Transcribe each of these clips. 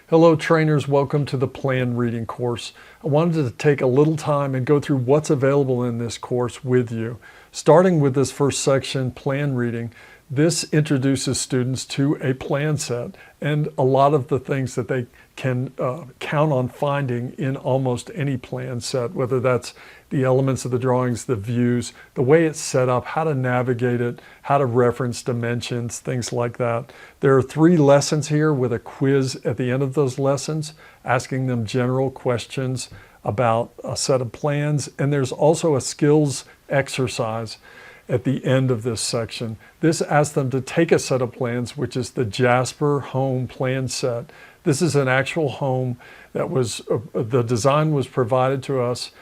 Hello trainers, welcome to the Plan Reading course. I wanted to take a little time and go through what's available in this course with you. Starting with this first section, Plan Reading, this introduces students to a plan set and a lot of the things that they can count on finding in almost any plan set, whether that's the elements of the drawings, the views, the way it's set up, how to navigate it, how to reference dimensions, things like that. There are 3 lessons here with a quiz at the end of those lessons, asking them general questions about a set of plans. And there's also a skills exercise at the end of this section. This asks them to take a set of plans, which is the Jasper Home Plan Set. This is an actual home that was, the design was provided to us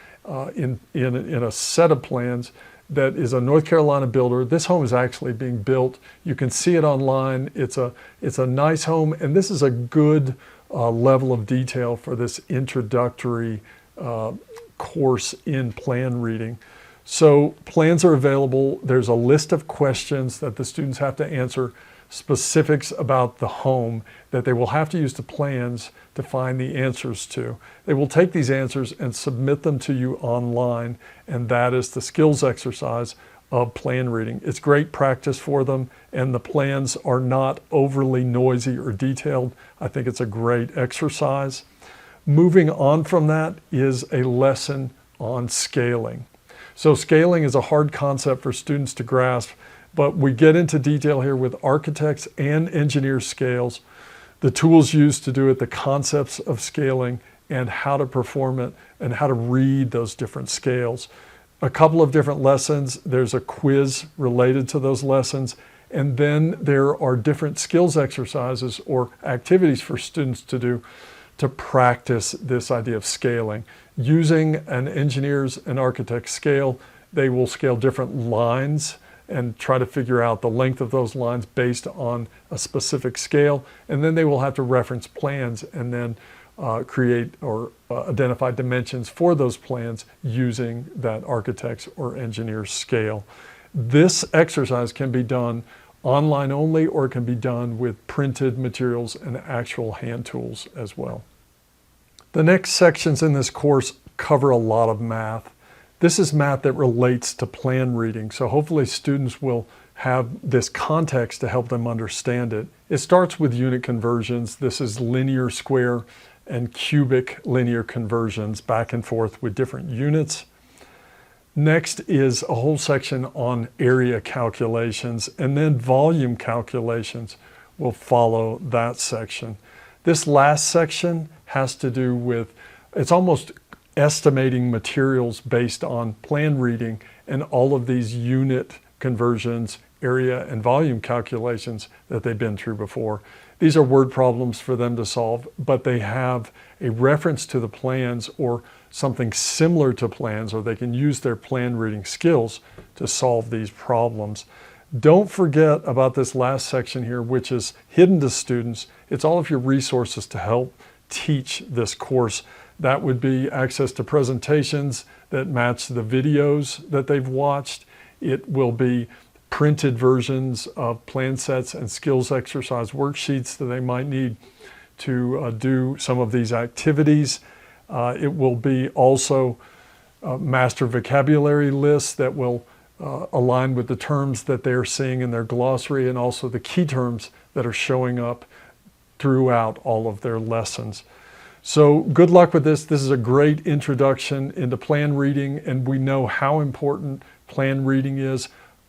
in a set of plans that is a North Carolina builder. This home is actually being built. You can see it online. It's a nice home, and this is a good level of detail for this introductory course in plan reading. So plans are available. There's a list of questions that the students have to answer, specifics about the home that they will have to use the plans to find the answers to. They will take these answers and submit them to you online, and that is the skills exercise of plan reading. It's great practice for them, and the plans are not overly noisy or detailed. I think it's a great exercise. Moving on from that is a lesson on scaling. So scaling is a hard concept for students to grasp, but we get into detail here with architects and engineers scales, the tools used to do it, the concepts of scaling, and how to perform it, and how to read those different scales. A couple of different lessons. There's a quiz related to those lessons, and then there are different skills exercises or activities for students to do to practice this idea of scaling. Using an engineer's and architect's scale, they will scale different lines and try to figure out the length of those lines based on a specific scale. And then they will have to reference plans and then create or identify dimensions for those plans using that architect's or engineer's scale. This exercise can be done online only, or it can be done with printed materials and actual hand tools as well. The next sections in this course cover a lot of math. This is math that relates to plan reading, so hopefully students will have this context to help them understand it. It starts with unit conversions. This is linear, square, and cubic linear conversions back and forth with different units. Next is a whole section on area calculations, and then volume calculations will follow that section. This last section has to do with, it's almost estimating materials based on plan reading and all of these unit conversions, area and volume calculations that they've been through before. These are word problems for them to solve, but they have a reference to the plans or something similar to plans, or they can use their plan reading skills to solve these problems. Don't forget about this last section here, which is hidden to students. It's all of your resources to help teach this course. That would be access to presentations that match the videos that they've watched. It will be printed versions of plan sets and skills exercise worksheets that they might need to do some of these activities. It will be also master vocabulary lists that will align with the terms that they're seeing in their glossary, and also the key terms that are showing up throughout all of their lessons. So good luck with this. This is a great introduction into plan reading, and we know how important plan reading is,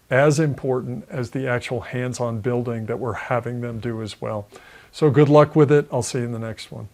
as important as the actual hands-on building that we're having them do as well. So good luck with it. I'll see you in the next one.